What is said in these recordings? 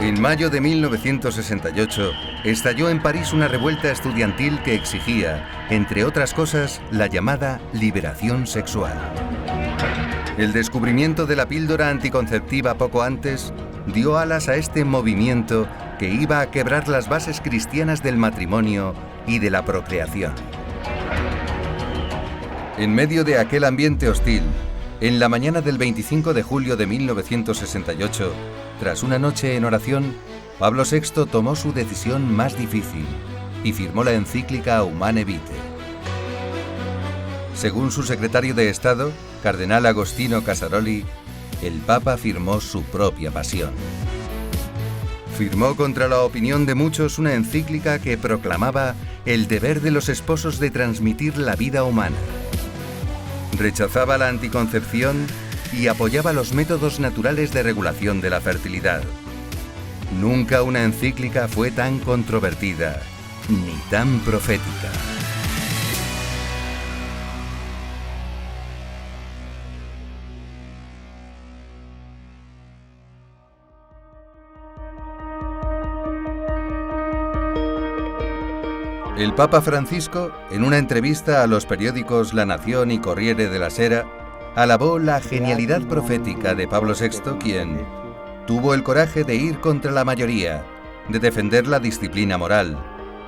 En mayo de 1968, estalló en París una revuelta estudiantil que exigía, entre otras cosas, la llamada liberación sexual. El descubrimiento de la píldora anticonceptiva poco antes dio alas a este movimiento que iba a quebrar las bases cristianas del matrimonio y de la procreación. En medio de aquel ambiente hostil, en la mañana del 25 de julio de 1968, tras una noche en oración, Pablo VI tomó su decisión más difícil y firmó la encíclica Humane Vitae. Según su secretario de Estado, cardenal Agostino Casaroli, el Papa firmó su propia pasión. Firmó contra la opinión de muchos una encíclica que proclamaba el deber de los esposos de transmitir la vida humana. Rechazaba la anticoncepción y apoyaba los métodos naturales de regulación de la fertilidad. Nunca una encíclica fue tan controvertida ni tan profética. El Papa Francisco, en una entrevista a los periódicos La Nación y Corriere della Sera, alabó la genialidad profética de Pablo VI, quien tuvo el coraje de ir contra la mayoría, de defender la disciplina moral,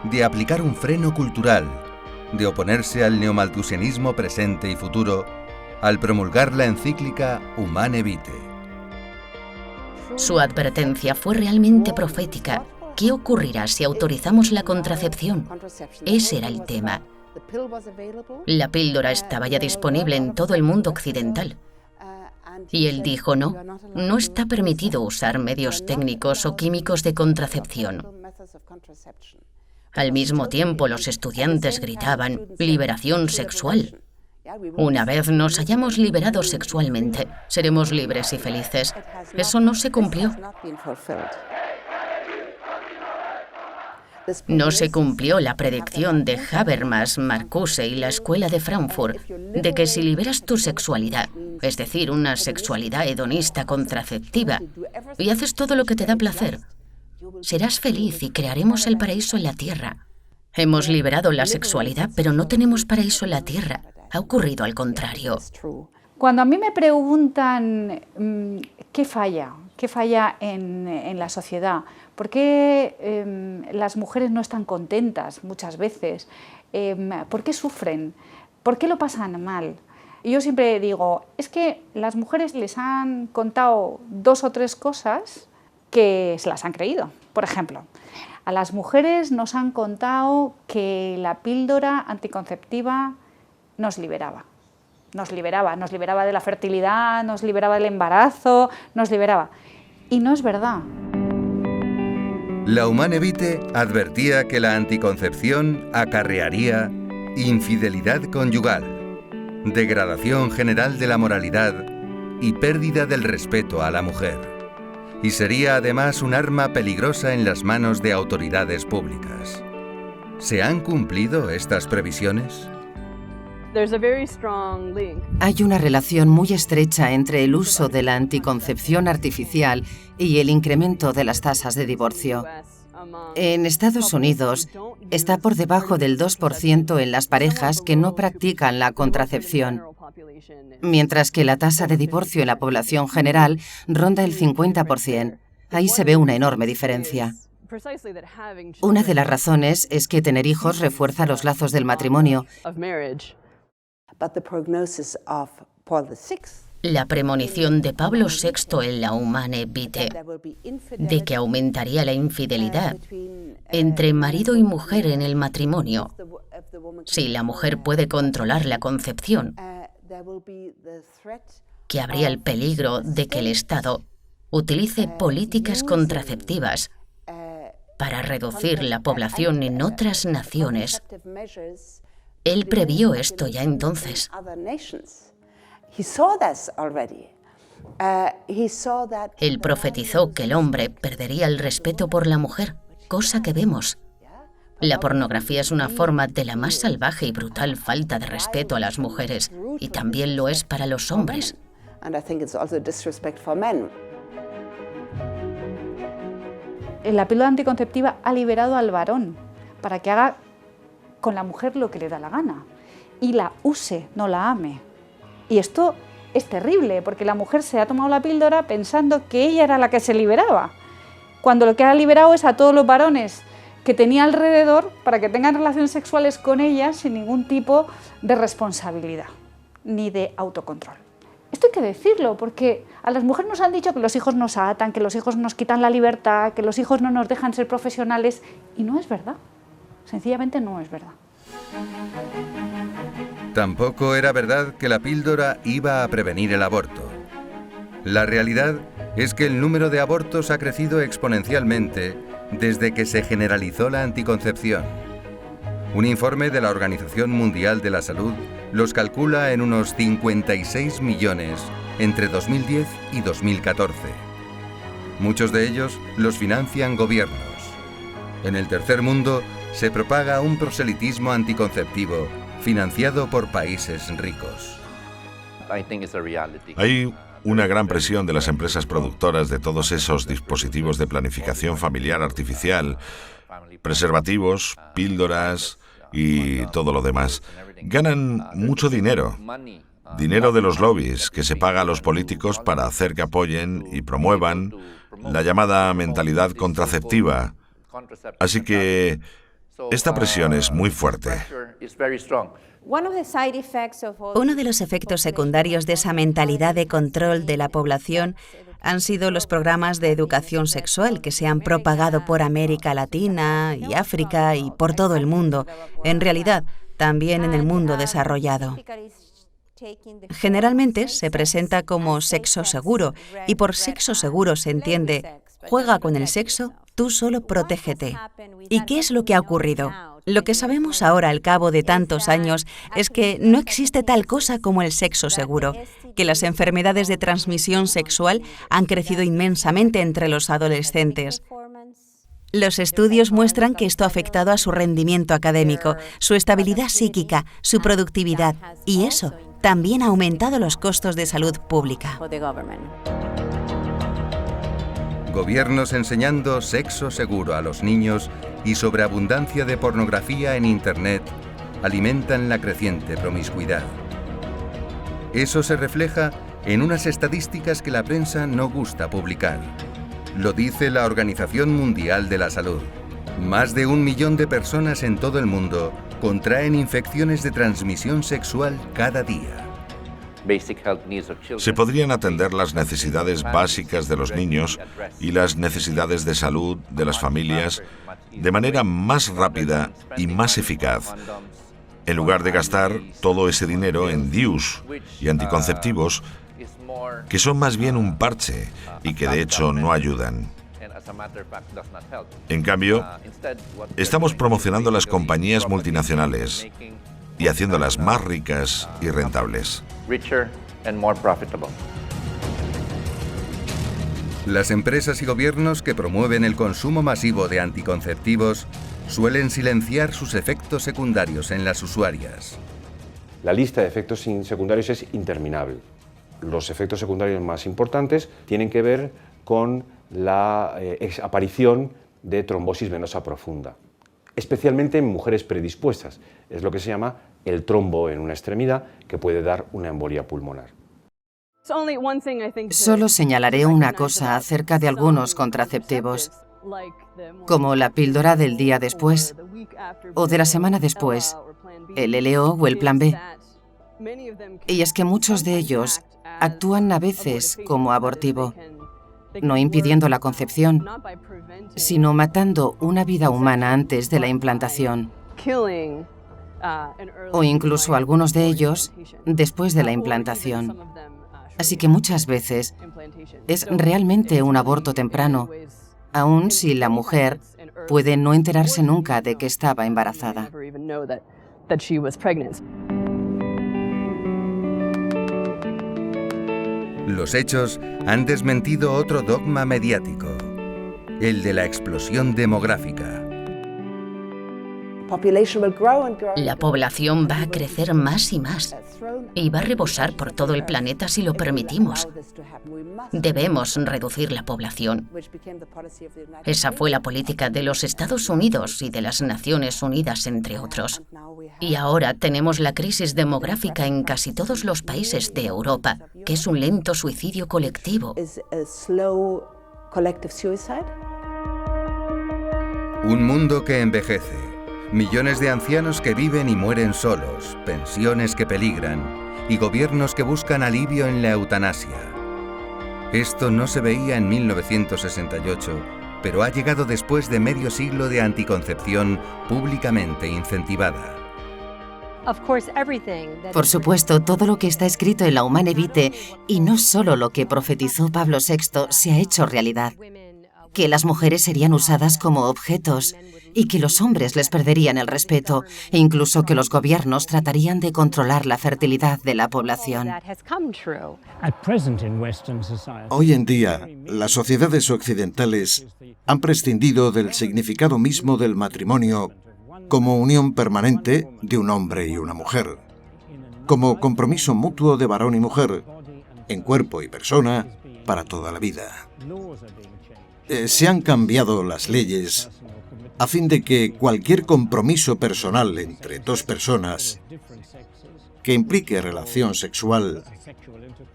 de aplicar un freno cultural, de oponerse al neomalthusianismo presente y futuro, al promulgar la encíclica Humane Vitae. Su advertencia fue realmente profética. ¿Qué ocurrirá si autorizamos la contracepción? Ese era el tema. La píldora estaba ya disponible en todo el mundo occidental. Y él dijo, no está permitido usar medios técnicos o químicos de contracepción. Al mismo tiempo, los estudiantes gritaban, liberación sexual. Una vez nos hayamos liberado sexualmente, seremos libres y felices. Eso no se cumplió. No se cumplió la predicción de Habermas, Marcuse y la Escuela de Frankfurt de que si liberas tu sexualidad, es decir, una sexualidad hedonista contraceptiva, y haces todo lo que te da placer, serás feliz y crearemos el paraíso en la tierra. Hemos liberado la sexualidad, pero no tenemos paraíso en la tierra. Ha ocurrido al contrario. Cuando a mí me preguntan qué falla en la sociedad, ¿por qué las mujeres no están contentas muchas veces? ¿Por qué sufren? ¿Por qué lo pasan mal? Y yo siempre digo, es que las mujeres les han contado 2 o 3 cosas que se las han creído. Por ejemplo, a las mujeres nos han contado que la píldora anticonceptiva nos liberaba de la fertilidad, nos liberaba del embarazo, nos liberaba. Y no es verdad. La Humane Vitae advertía que la anticoncepción acarrearía infidelidad conyugal, degradación general de la moralidad y pérdida del respeto a la mujer. Y sería además un arma peligrosa en las manos de autoridades públicas. ¿Se han cumplido estas previsiones? Hay una relación muy estrecha entre el uso de la anticoncepción artificial y el incremento de las tasas de divorcio. En Estados Unidos está por debajo del 2% en las parejas que no practican la contracepción, mientras que la tasa de divorcio en la población general ronda el 50%. Ahí se ve una enorme diferencia. Una de las razones es que tener hijos refuerza los lazos del matrimonio. La premonición de Pablo VI en la Humane Vitae, de que aumentaría la infidelidad entre marido y mujer en el matrimonio, si la mujer puede controlar la concepción, que habría el peligro de que el Estado utilice políticas contraceptivas para reducir la población en otras naciones. Él previó esto ya entonces. Él profetizó que el hombre perdería el respeto por la mujer, cosa que vemos. La pornografía es una forma de la más salvaje y brutal falta de respeto a las mujeres, y también lo es para los hombres. la píldora anticonceptiva ha liberado al varón para que haga con la mujer lo que le da la gana y la use, no la ame. Y esto es terrible, porque la mujer se ha tomado la píldora pensando que ella era la que se liberaba, cuando lo que ha liberado es a todos los varones que tenía alrededor para que tengan relaciones sexuales con ella sin ningún tipo de responsabilidad ni de autocontrol. Esto hay que decirlo, porque a las mujeres nos han dicho que los hijos nos atan, que los hijos nos quitan la libertad, que los hijos no nos dejan ser profesionales, y no es verdad. Sencillamente no es verdad. Tampoco era verdad que la píldora iba a prevenir el aborto. La realidad es que el número de abortos ha crecido exponencialmente desde que se generalizó la anticoncepción. Un informe de la Organización Mundial de la Salud los calcula en unos 56 millones entre 2010 y 2014. Muchos de ellos los financian gobiernos. En el tercer mundo se propaga un proselitismo anticonceptivo financiado por países ricos. Hay una gran presión de las empresas productoras de todos esos dispositivos de planificación familiar artificial, preservativos, píldoras y todo lo demás. Ganan mucho dinero. Dinero de los lobbies que se paga a los políticos para hacer que apoyen y promuevan la llamada mentalidad contraceptiva. Así que esta presión es muy fuerte. Uno de los efectos secundarios de esa mentalidad de control de la población han sido los programas de educación sexual que se han propagado por América Latina y África y por todo el mundo, en realidad también en el mundo desarrollado. Generalmente se presenta como sexo seguro, y por sexo seguro se entiende: juega con el sexo, tú solo protégete. ¿Y qué es lo que ha ocurrido? Lo que sabemos ahora al cabo de tantos años es que no existe tal cosa como el sexo seguro, que las enfermedades de transmisión sexual han crecido inmensamente entre los adolescentes. Los estudios muestran que esto ha afectado a su rendimiento académico, su estabilidad psíquica, su productividad, y eso también ha aumentado los costos de salud pública. Gobiernos enseñando sexo seguro a los niños y sobreabundancia de pornografía en Internet alimentan la creciente promiscuidad. Eso se refleja en unas estadísticas que la prensa no gusta publicar. Lo dice la Organización Mundial de la Salud. Más de 1 millón de personas en todo el mundo contraen infecciones de transmisión sexual cada día. Se podrían atender las necesidades básicas de los niños y las necesidades de salud de las familias de manera más rápida y más eficaz, en lugar de gastar todo ese dinero en DIUs y anticonceptivos, que son más bien un parche y que de hecho no ayudan. En cambio, estamos promocionando las compañías multinacionales y haciéndolas más ricas y rentables. Las empresas y gobiernos que promueven el consumo masivo de anticonceptivos suelen silenciar sus efectos secundarios en las usuarias. La lista de efectos secundarios es interminable. Los efectos secundarios más importantes tienen que ver con la aparición de trombosis venosa profunda, especialmente en mujeres predispuestas. Es lo que se llama el trombo en una extremidad, que puede dar una embolia pulmonar. Solo señalaré una cosa acerca de algunos contraceptivos, como la píldora del día después o de la semana después, el LO o el Plan B. Y es que muchos de ellos actúan a veces como abortivo, no impidiendo la concepción, sino matando una vida humana antes de la implantación. O incluso algunos de ellos después de la implantación. Así que muchas veces es realmente un aborto temprano, aun si la mujer puede no enterarse nunca de que estaba embarazada. Los hechos han desmentido otro dogma mediático, el de la explosión demográfica. La población va a crecer más y más y va a rebosar por todo el planeta si lo permitimos. Debemos reducir la población. Esa fue la política de los Estados Unidos y de las Naciones Unidas, entre otros. Y ahora tenemos la crisis demográfica en casi todos los países de Europa, que es un lento suicidio colectivo. Un mundo que envejece, millones de ancianos que viven y mueren solos, pensiones que peligran y gobiernos que buscan alivio en la eutanasia. Esto no se veía en 1968, pero ha llegado después de medio siglo de anticoncepción públicamente incentivada. Por supuesto, todo lo que está escrito en la Humane Vitae, y no solo lo que profetizó Pablo VI, se ha hecho realidad. Que las mujeres serían usadas como objetos y que los hombres les perderían el respeto, e incluso que los gobiernos tratarían de controlar la fertilidad de la población. Hoy en día, las sociedades occidentales han prescindido del significado mismo del matrimonio como unión permanente de un hombre y una mujer, como compromiso mutuo de varón y mujer, en cuerpo y persona, para toda la vida. Se han cambiado las leyes a fin de que cualquier compromiso personal entre dos personas que implique relación sexual,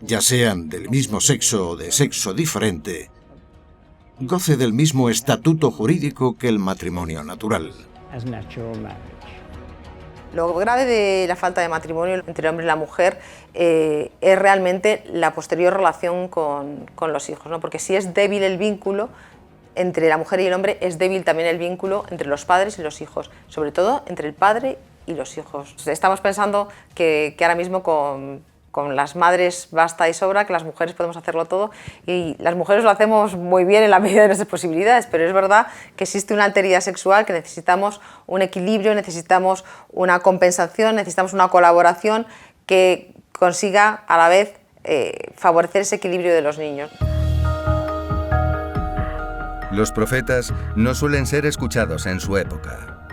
ya sean del mismo sexo o de sexo diferente, goce del mismo estatuto jurídico que el matrimonio natural. Lo grave de la falta de matrimonio entre el hombre y la mujer es realmente la posterior relación con los hijos, ¿no? Porque si es débil el vínculo entre la mujer y el hombre, es débil también el vínculo entre los padres y los hijos, sobre todo entre el padre y los hijos. Estamos pensando que ahora mismo con las madres basta y sobra, que las mujeres podemos hacerlo todo, y las mujeres lo hacemos muy bien en la medida de nuestras posibilidades, pero es verdad que existe una alteridad sexual, que necesitamos un equilibrio, necesitamos una compensación, necesitamos una colaboración que consiga a la vez favorecer ese equilibrio de los niños. Los profetas no suelen ser escuchados en su época.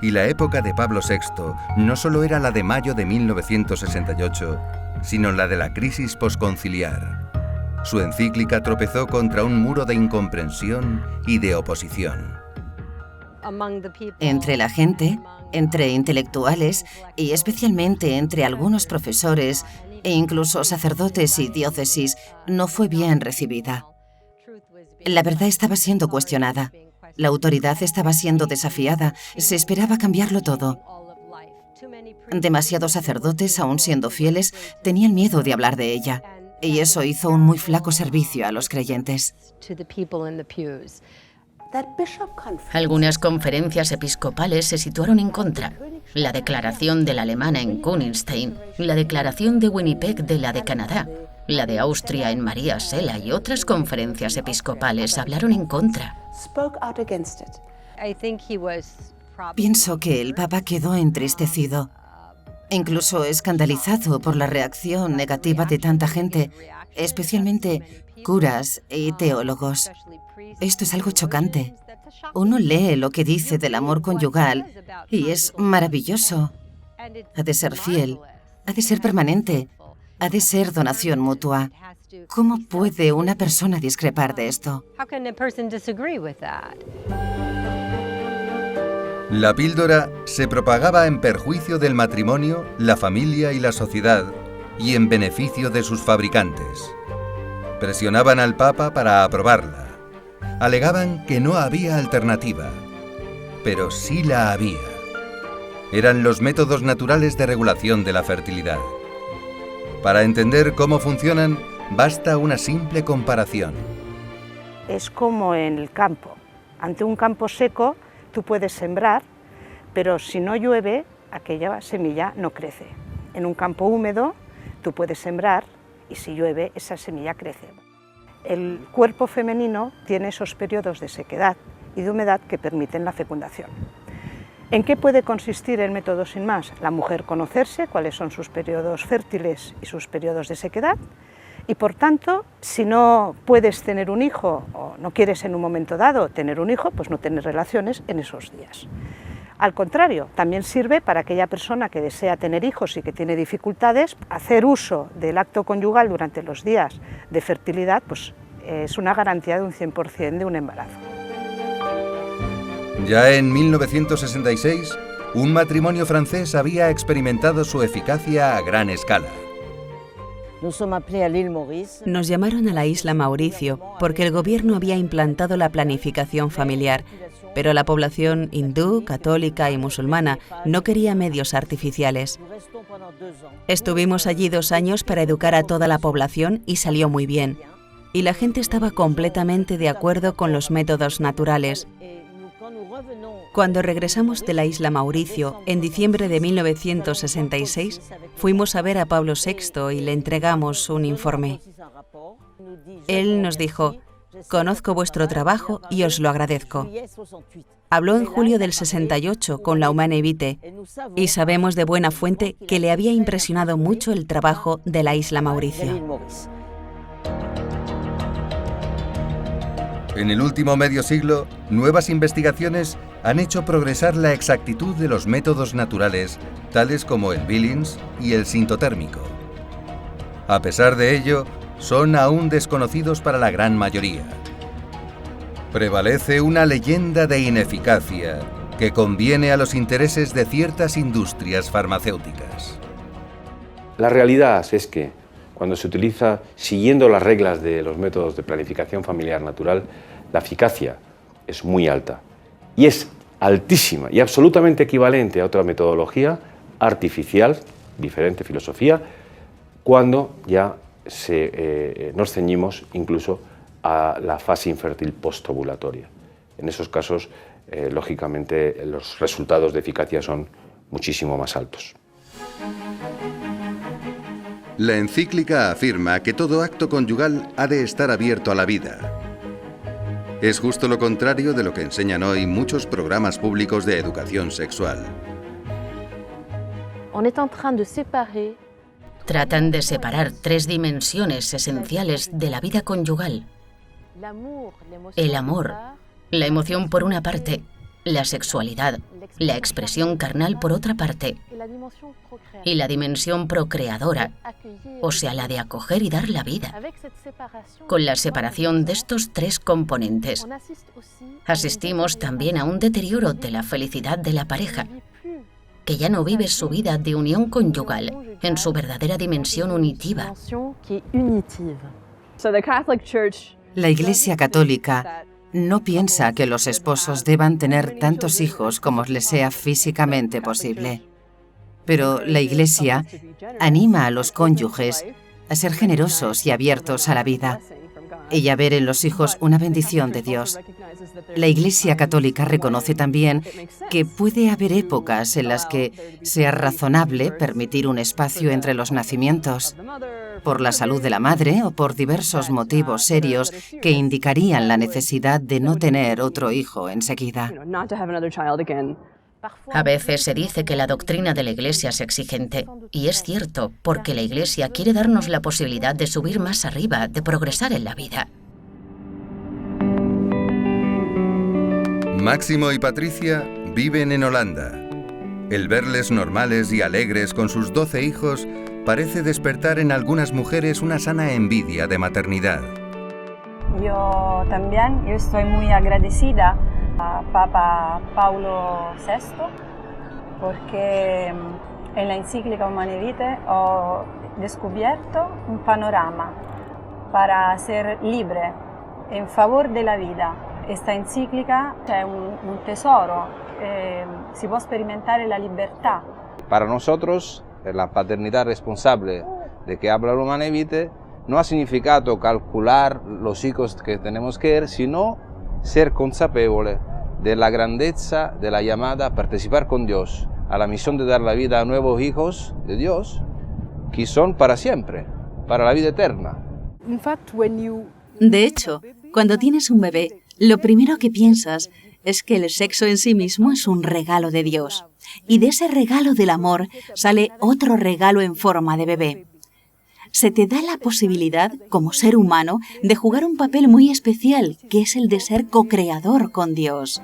Y la época de Pablo VI no solo era la de mayo de 1968, sino la de la crisis posconciliar. Su encíclica tropezó contra un muro de incomprensión y de oposición. Entre la gente, entre intelectuales y especialmente entre algunos profesores e incluso sacerdotes y diócesis, no fue bien recibida. La verdad estaba siendo cuestionada. La autoridad estaba siendo desafiada. Se esperaba cambiarlo todo. Demasiados sacerdotes, aun siendo fieles, tenían miedo de hablar de ella. Y eso hizo un muy flaco servicio a los creyentes. Algunas conferencias episcopales se situaron en contra. La declaración de la alemana en Königstein, la declaración de Winnipeg de la de Canadá, la de Austria en María Sela y otras conferencias episcopales hablaron en contra. Pienso que el Papa quedó entristecido, incluso escandalizado por la reacción negativa de tanta gente, especialmente curas y teólogos. Esto es algo chocante. Uno lee lo que dice del amor conyugal y es maravilloso. Ha de ser fiel, ha de ser permanente, ha de ser donación mutua. ¿Cómo puede una persona discrepar de esto? La píldora se propagaba en perjuicio del matrimonio, la familia y la sociedad, y en beneficio de sus fabricantes. Presionaban al Papa para aprobarla. Alegaban que no había alternativa, pero sí la había. Eran los métodos naturales de regulación de la fertilidad. Para entender cómo funcionan, basta una simple comparación. Es como en el campo. Ante un campo seco, tú puedes sembrar, pero si no llueve, aquella semilla no crece. En un campo húmedo, tú puedes sembrar y si llueve, esa semilla crece. El cuerpo femenino tiene esos periodos de sequedad y de humedad que permiten la fecundación. ¿En qué puede consistir el método sin más? La mujer conocerse cuáles son sus periodos fértiles y sus periodos de sequedad, y por tanto, si no puedes tener un hijo o no quieres en un momento dado tener un hijo, pues no tener relaciones en esos días. Al contrario, también sirve para aquella persona que desea tener hijos y que tiene dificultades, hacer uso del acto conyugal durante los días de fertilidad, pues es una garantía de un 100% de un embarazo. Ya en 1966, un matrimonio francés había experimentado su eficacia a gran escala. Nos llamaron a la isla Mauricio porque el gobierno había implantado la planificación familiar, pero la población hindú, católica y musulmana no quería medios artificiales. Estuvimos allí 2 años para educar a toda la población y salió muy bien. Y la gente estaba completamente de acuerdo con los métodos naturales. Cuando regresamos de la isla Mauricio, en diciembre de 1966, fuimos a ver a Pablo VI y le entregamos un informe. Él nos dijo: «Conozco vuestro trabajo y os lo agradezco». Habló en julio del 68 con la Humane Vitae y sabemos de buena fuente que le había impresionado mucho el trabajo de la isla Mauricio. En el último medio siglo, nuevas investigaciones han hecho progresar la exactitud de los métodos naturales, tales como el Billings y el sintotérmico. A pesar de ello, son aún desconocidos para la gran mayoría. Prevalece una leyenda de ineficacia que conviene a los intereses de ciertas industrias farmacéuticas. La realidad es que cuando se utiliza siguiendo las reglas de los métodos de planificación familiar natural, la eficacia es muy alta y es altísima y absolutamente equivalente a otra metodología artificial, diferente filosofía, cuando ya nos ceñimos incluso a la fase infértil postovulatoria. En esos casos, lógicamente, los resultados de eficacia son muchísimo más altos. La encíclica afirma que todo acto conyugal ha de estar abierto a la vida. Es justo lo contrario de lo que enseñan hoy muchos programas públicos de educación sexual. Tratan de separar 3 dimensiones esenciales de la vida conyugal: el amor, la emoción por una parte, la sexualidad, la expresión carnal por otra parte, y la dimensión procreadora, o sea, la de acoger y dar la vida. Con la separación de estos 3 componentes, asistimos también a un deterioro de la felicidad de la pareja, que ya no vive su vida de unión conyugal en su verdadera dimensión unitiva. La Iglesia Católica no piensa que los esposos deban tener tantos hijos como les sea físicamente posible. Pero la Iglesia anima a los cónyuges a ser generosos y abiertos a la vida y a ver en los hijos una bendición de Dios. La Iglesia Católica reconoce también que puede haber épocas en las que sea razonable permitir un espacio entre los nacimientos, por la salud de la madre o por diversos motivos serios que indicarían la necesidad de no tener otro hijo enseguida. A veces se dice que la doctrina de la Iglesia es exigente, y es cierto, porque la Iglesia quiere darnos la posibilidad de subir más arriba, de progresar en la vida. Máximo y Patricia viven en Holanda. El verles normales y alegres con sus 12 hijos parece despertar en algunas mujeres una sana envidia de maternidad. Yo estoy muy agradecida a Papa Paulo VI porque en la encíclica Humane Vitae ho descubierto un panorama para ser libre en favor de la vida. Esta encíclica è un tesoro, si può sperimentare la libertà. Para nosotros, la paternidad responsable de que habla Humane Vitae no ha significado calcular los hijos que tenemos que tener, sino ser consapevole de la grandeza de la llamada a participar con Dios, a la misión de dar la vida a nuevos hijos de Dios, que son para siempre, para la vida eterna. De hecho, cuando tienes un bebé, lo primero que piensas es que el sexo en sí mismo es un regalo de Dios. Y de ese regalo del amor sale otro regalo en forma de bebé. Se te da la posibilidad, como ser humano, de jugar un papel muy especial, que es el de ser co-creador con Dios.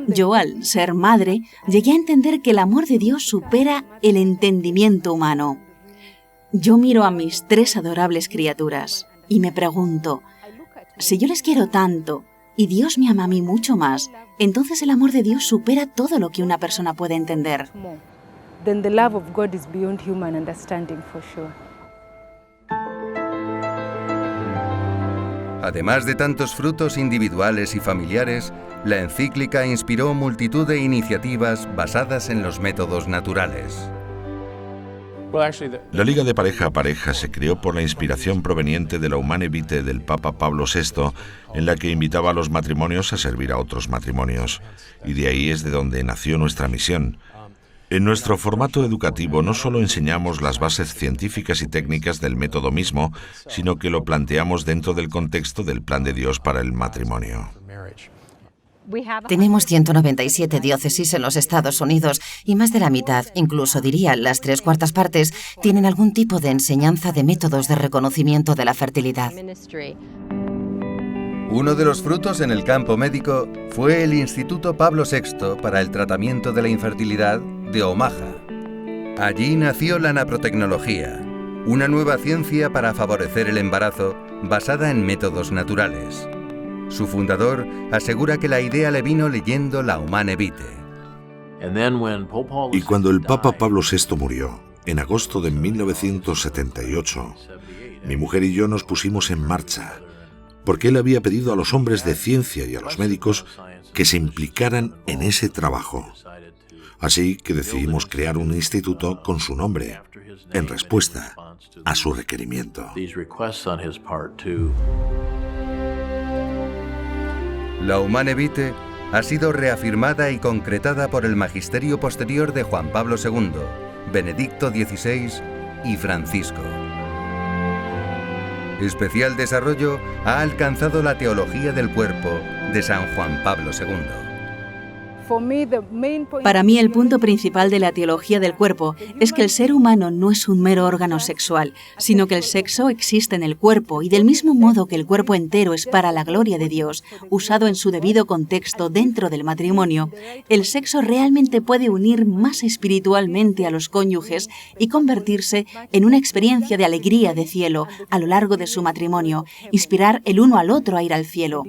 Yo, al ser madre, llegué a entender que el amor de Dios supera el entendimiento humano. Yo miro a mis 3 adorables criaturas y me pregunto, si yo les quiero tanto y Dios me ama a mí mucho más, entonces el amor de Dios supera todo lo que una persona puede entender. Then the love of God is beyond human understanding for sure. Además de tantos frutos individuales y familiares, la encíclica inspiró multitud de iniciativas basadas en los métodos naturales. La Liga de Pareja a Pareja se creó por la inspiración proveniente de la Humane Vitae del Papa Pablo VI, en la que invitaba a los matrimonios a servir a otros matrimonios. Y de ahí es de donde nació nuestra misión. En nuestro formato educativo no solo enseñamos las bases científicas y técnicas del método mismo, sino que lo planteamos dentro del contexto del plan de Dios para el matrimonio. Tenemos 197 diócesis en los Estados Unidos y más de la mitad, incluso diría las 3/4 partes, tienen algún tipo de enseñanza de métodos de reconocimiento de la fertilidad. Uno de los frutos en el campo médico fue el Instituto Pablo VI para el tratamiento de la infertilidad de Omaha. Allí nació la naprotecnología, una nueva ciencia para favorecer el embarazo basada en métodos naturales. Su fundador asegura que la idea le vino leyendo la Humane Vitae. Y cuando el Papa Pablo VI murió, en agosto de 1978, mi mujer y yo nos pusimos en marcha, porque él había pedido a los hombres de ciencia y a los médicos que se implicaran en ese trabajo. Así que decidimos crear un instituto con su nombre, en respuesta a su requerimiento. La Humane Vitae ha sido reafirmada y concretada por el magisterio posterior de Juan Pablo II, Benedicto XVI y Francisco. Especial desarrollo ha alcanzado la teología del cuerpo de San Juan Pablo II. Para mí, el punto principal de la teología del cuerpo es que el ser humano no es un mero órgano sexual, sino que el sexo existe en el cuerpo y del mismo modo que el cuerpo entero es para la gloria de Dios, usado en su debido contexto dentro del matrimonio, el sexo realmente puede unir más espiritualmente a los cónyuges y convertirse en una experiencia de alegría de cielo a lo largo de su matrimonio, inspirar el uno al otro a ir al cielo.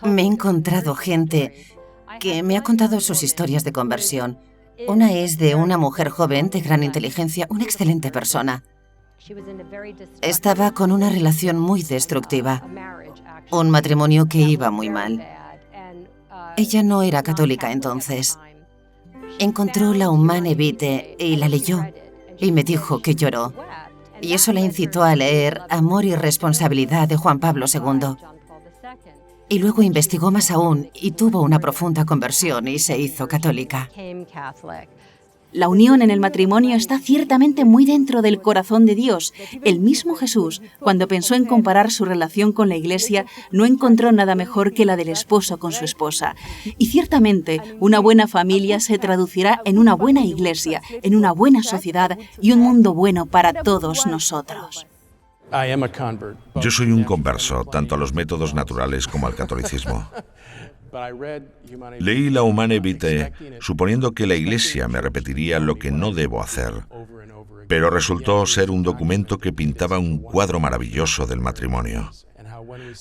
Me he encontrado gente que me ha contado sus historias de conversión. Una es de una mujer joven de gran inteligencia, una excelente persona. Estaba con una relación muy destructiva, un matrimonio que iba muy mal. Ella no era católica entonces. Encontró la Humane Vitae y la leyó y me dijo que lloró. Y eso la incitó a leer Amor y Responsabilidad de Juan Pablo II. Y luego investigó más aún y tuvo una profunda conversión y se hizo católica. La unión en el matrimonio está ciertamente muy dentro del corazón de Dios. El mismo Jesús, cuando pensó en comparar su relación con la Iglesia, no encontró nada mejor que la del esposo con su esposa. Y ciertamente, una buena familia se traducirá en una buena Iglesia, en una buena sociedad y un mundo bueno para todos nosotros. Yo soy un converso, tanto a los métodos naturales como al catolicismo. Leí la Humane Vitae suponiendo que la Iglesia me repetiría lo que no debo hacer, pero resultó ser un documento que pintaba un cuadro maravilloso del matrimonio.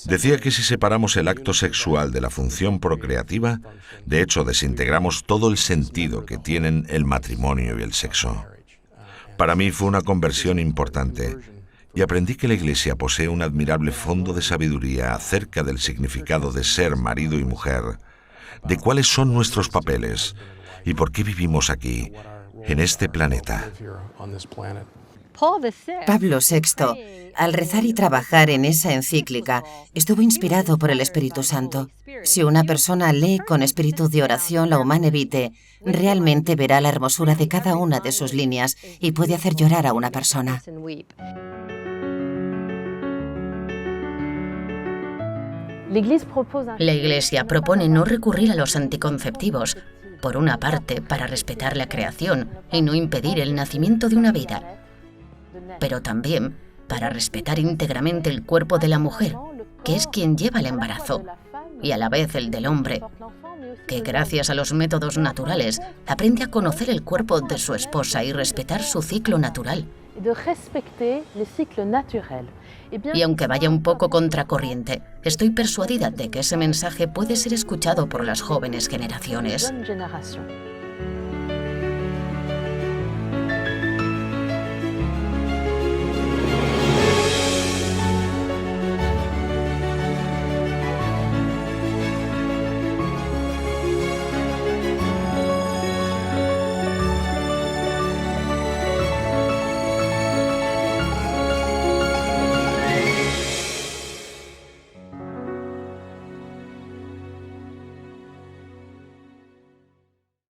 Decía que si separamos el acto sexual de la función procreativa, de hecho desintegramos todo el sentido que tienen el matrimonio y el sexo. Para mí fue una conversión importante. Y aprendí que la Iglesia posee un admirable fondo de sabiduría acerca del significado de ser marido y mujer, de cuáles son nuestros papeles y por qué vivimos aquí, en este planeta. Pablo VI, al rezar y trabajar en esa encíclica, estuvo inspirado por el Espíritu Santo. Si una persona lee con espíritu de oración la Humane Vitae, realmente verá la hermosura de cada una de sus líneas y puede hacer llorar a una persona. La Iglesia propone no recurrir a los anticonceptivos, por una parte, para respetar la creación y no impedir el nacimiento de una vida, pero también para respetar íntegramente el cuerpo de la mujer, que es quien lleva el embarazo, y a la vez el del hombre, que gracias a los métodos naturales aprende a conocer el cuerpo de su esposa y respetar su ciclo natural. Y aunque vaya un poco contracorriente, estoy persuadida de que ese mensaje puede ser escuchado por las jóvenes generaciones.